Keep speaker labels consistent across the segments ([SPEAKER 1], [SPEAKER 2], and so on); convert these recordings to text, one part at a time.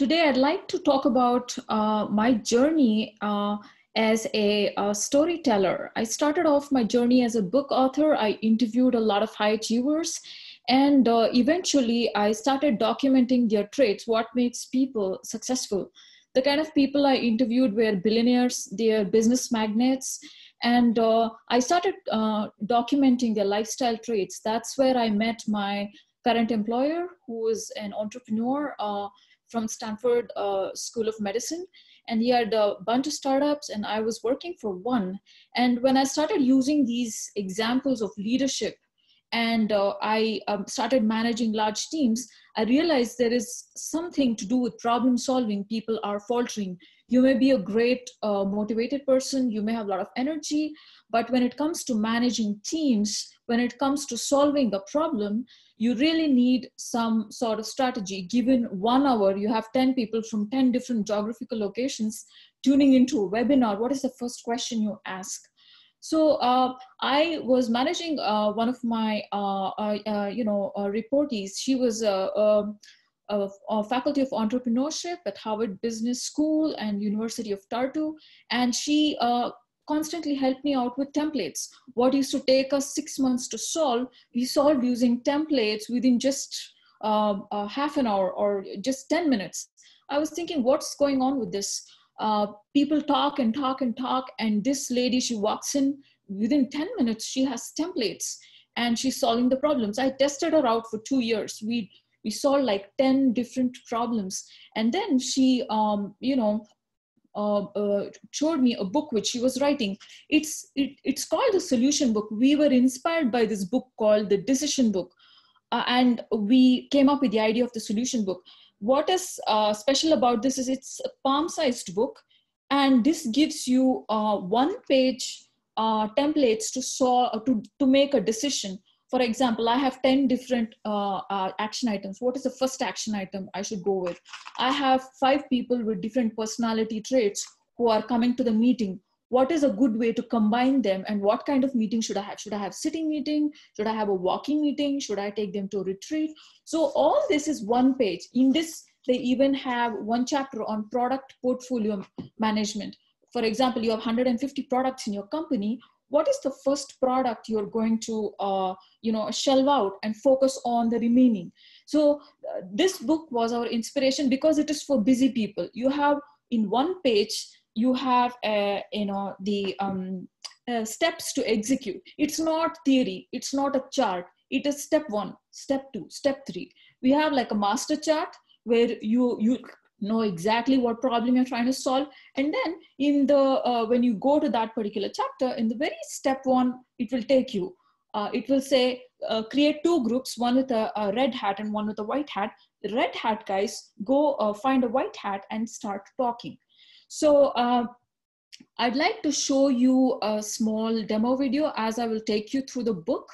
[SPEAKER 1] Today I'd like to talk about my journey as a storyteller. I started off my journey as a book author. I interviewed a lot of high achievers, and eventually I started documenting their traits, what makes people successful. The kind of people I interviewed were billionaires, they're business magnates, and I started documenting their lifestyle traits. That's where I met my current employer, who is an entrepreneur from Stanford School of Medicine. And he had a bunch of startups, and I was working for one. And when I started using these examples of leadership, and I started managing large teams, I realized there is something to do with problem solving. People are faltering. You may be a great motivated person, you may have a lot of energy, but when it comes to managing teams, when it comes to solving a problem, you really need some sort of strategy. Given 1 hour, you have 10 people from 10 different geographical locations tuning into a webinar. What is the first question you ask? So I was managing one of my, reportees. She was a faculty of entrepreneurship at Harvard Business School and University of Tartu. And she constantly helped me out with templates. What used to take us 6 months to solve, we solved using templates within just half an hour or just 10 minutes. I was thinking, what's going on with this? People talk and talk and talk, and this lady, she walks in, within 10 minutes, she has templates and she's solving the problems. I tested her out for 2 years. We solved like 10 different problems. And then she, showed me a book which she was writing. It's called the Solution Book. We were inspired by this book called the Decision Book. And we came up with the idea of the Solution Book. What is special about this is it's a palm-sized book, and this gives you one-page templates to make a decision. For example, I have 10 different action items. What is the first action item I should go with? I have 5 people with different personality traits who are coming to the meeting. What is a good way to combine them, and what kind of meeting should I have? Should I have sitting meeting? Should I have a walking meeting? Should I take them to a retreat? So all this is one page. In this, they even have one chapter on product portfolio management. For example, you have 150 products in your company. What is the first product you're going to shelve out and focus on the remaining? So this book was our inspiration because it is for busy people. You have in one page, you have steps to execute. It's not theory, it's not a chart. It is step 1, step 2, step 3. We have like a master chart where you know exactly what problem you're trying to solve. And then in the when you go to that particular chapter, in the very step 1, it will take you. It will say, create 2 groups, one with a red hat and one with a white hat. The red hat guys go find a white hat and start talking. So I'd like to show you a small demo video as I will take you through the book.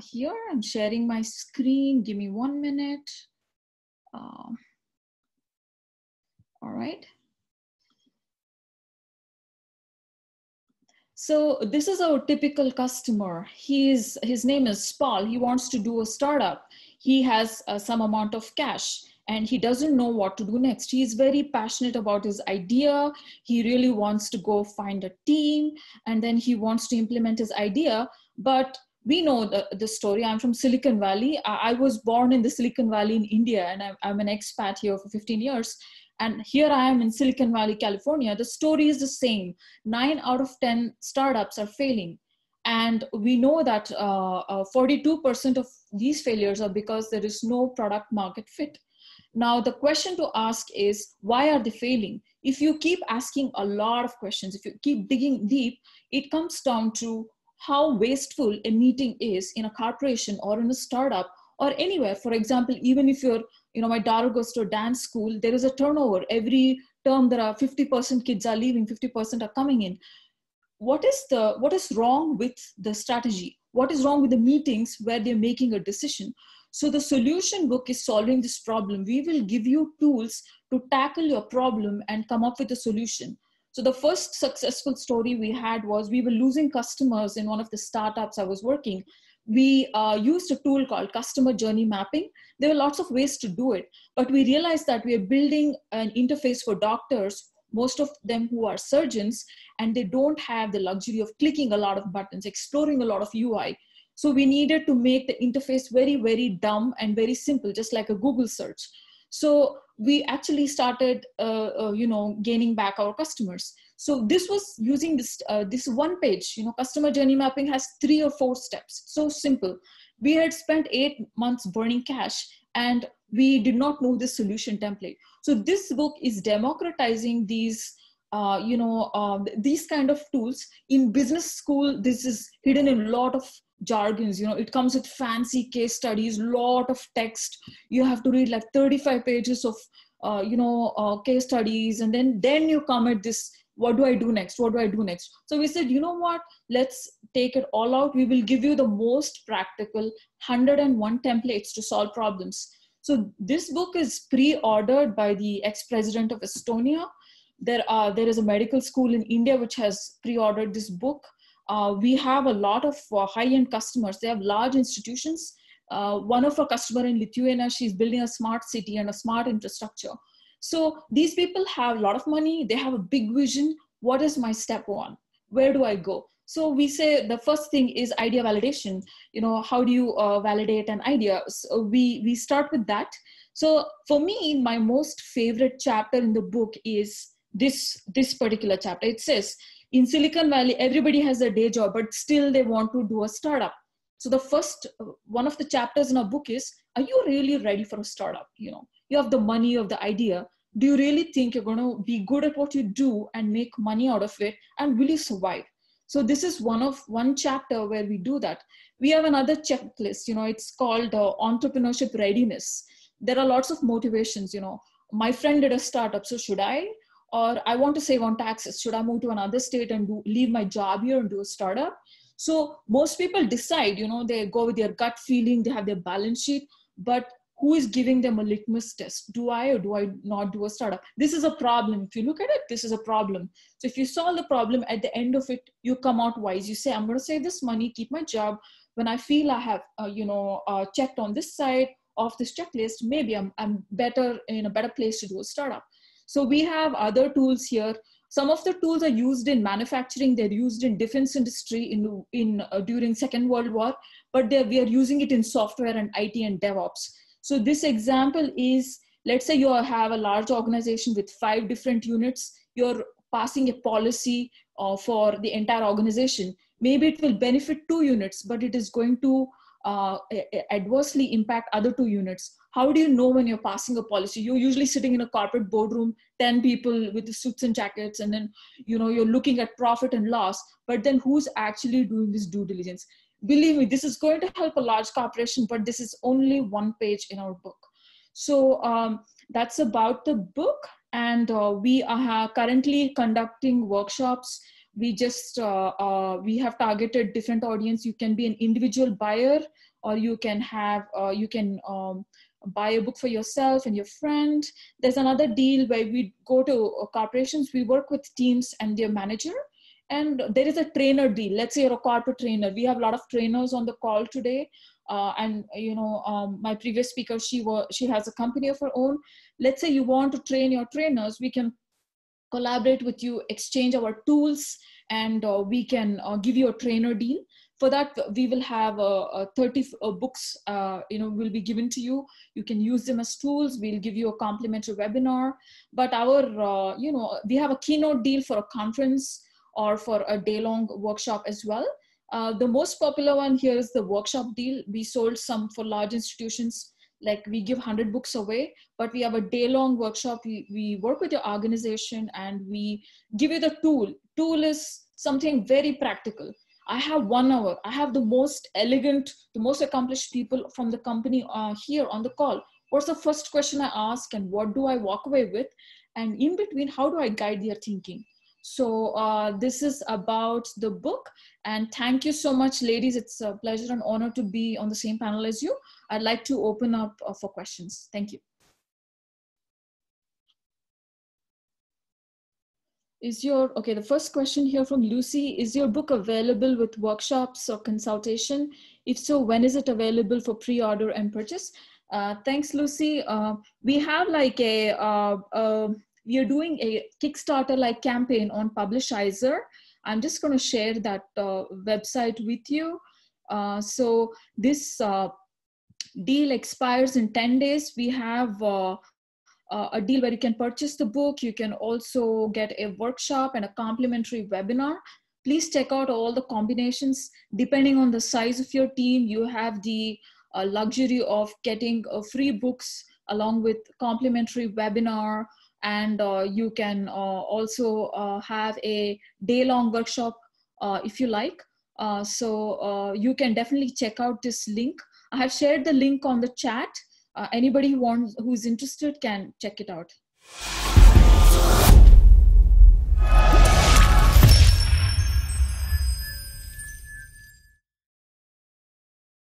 [SPEAKER 1] Here, I'm sharing my screen. Give me 1 minute. All right. So this is our typical customer. His name is Paul. He wants to do a startup. He has some amount of cash, and he doesn't know what to do next. He's very passionate about his idea. He really wants to go find a team, and then he wants to implement his idea. But we know the story. I'm from Silicon Valley. I was born in the Silicon Valley in India, and I'm an expat here for 15 years. And here I am in Silicon Valley, California. The story is the same. 9 out of 10 startups are failing. And we know that 42% of these failures are because there is no product market fit. Now, the question to ask is, why are they failing? If you keep asking a lot of questions, if you keep digging deep, it comes down to how wasteful a meeting is in a corporation or in a startup or anywhere. For example, even if you're, my daughter goes to a dance school, there is a turnover. Every term, there are 50% kids are leaving, 50% are coming in. What is wrong with the strategy? What is wrong with the meetings where they're making a decision? So the Solution Book is solving this problem. We will give you tools to tackle your problem and come up with a solution. So the first successful story we had was we were losing customers in one of the startups I was working. We used a tool called customer journey mapping. There were lots of ways to do it, but we realized that we are building an interface for doctors, most of them who are surgeons, and they don't have the luxury of clicking a lot of buttons, exploring a lot of UI. So we needed to make the interface very, very dumb and very simple, just like a Google search. So we actually started, gaining back our customers. So this was using this one page, customer journey mapping has 3 or 4 steps. So simple. We had spent 8 months burning cash and we did not know this solution template. So this book is democratizing these these kind of tools. In business school, this is hidden in a lot of jargons. It comes with fancy case studies, lot of text. You have to read like 35 pages of case studies, and then you come at this, what do I do next? What do I do next? So we said, you know what, let's take it all out. We will give you the most practical 101 templates to solve problems. So this book is pre-ordered by the ex-president of Estonia. There is a medical school in India which has pre-ordered this book. We have a lot of high-end customers. They have large institutions. One of our customer in Lithuania, she's building a smart city and a smart infrastructure. So these people have a lot of money. They have a big vision. What is my step one? Where do I go? So we say the first thing is idea validation. How do you validate an idea? So we start with that. So for me, my most favorite chapter in the book is this particular chapter. It says, in Silicon Valley, everybody has a day job, but still they want to do a startup. So the first one of the chapters in our book is, are you really ready for a startup? You have the money, you have the idea. Do you really think you're going to be good at what you do and make money out of it? And will you survive? So this is one chapter where we do that. We have another checklist, it's called entrepreneurship readiness. There are lots of motivations, my friend did a startup, so should I? Or I want to save on taxes. Should I move to another state and leave my job here and do a startup? So most people decide, they go with their gut feeling, they have their balance sheet, but who is giving them a litmus test? Do I or do I not do a startup? This is a problem. If you look at it, this is a problem. So if you solve the problem, at the end of it, you come out wise. You say, I'm going to save this money, keep my job. When I feel I have, checked on this side of this checklist, maybe I'm in a better place to do a startup. So we have other tools here. Some of the tools are used in manufacturing. They're used in defense industry during Second World War, but we are using it in software and IT and DevOps. So this example is, let's say you have a large organization with 5 different units. You're passing a policy for the entire organization. Maybe it will benefit 2 units, but it is going to adversely impact other 2 units. How do you know when you're passing a policy? You're usually sitting in a corporate boardroom, 10 people with the suits and jackets, and then you're looking at profit and loss, but then who's actually doing this due diligence? Believe me, this is going to help a large corporation, but this is only 1 page in our book. So that's about the book. And we are currently conducting workshops. We have targeted different audience. You can be an individual buyer, or you can buy a book for yourself and your friend. There's another deal where we go to corporations. We work with teams and their manager. And there is a trainer deal. Let's say you're a corporate trainer. We have a lot of trainers on the call today. My previous speaker, she has a company of her own. Let's say you want to train your trainers. We can collaborate with you, exchange our tools, and we can give you a trainer deal. For that, we will have 30 books, will be given to you. You can use them as tools. We'll give you a complimentary webinar. But we have a keynote deal for a conference or for a day-long workshop as well. The most popular one here is the workshop deal. We sold some for large institutions. Like we give 100 books away, but we have a day-long workshop. We work with your organization and we give you the tool. Tool is something very practical. I have 1 hour. I have the most elegant, the most accomplished people from the company here on the call. What's the first question I ask and what do I walk away with? And in between, how do I guide their thinking? So this is about the book. And thank you so much, ladies. It's a pleasure and honor to be on the same panel as you. I'd like to open up for questions. Thank you. Okay, the first question here from Lucy, is your book available with workshops or consultation? If so, when is it available for pre-order and purchase? Thanks, Lucy. We have like we are doing a Kickstarter like campaign on Publishizer. I'm just going to share that website with you. So this deal expires in 10 days. We have a deal where you can purchase the book. You can also get a workshop and a complimentary webinar. Please check out all the combinations. Depending on the size of your team, you have the luxury of getting free books along with complimentary webinar. And you can also have a day-long workshop if you like. So you can definitely check out this link. I have shared the link on the chat. Anybody who's interested can check it out.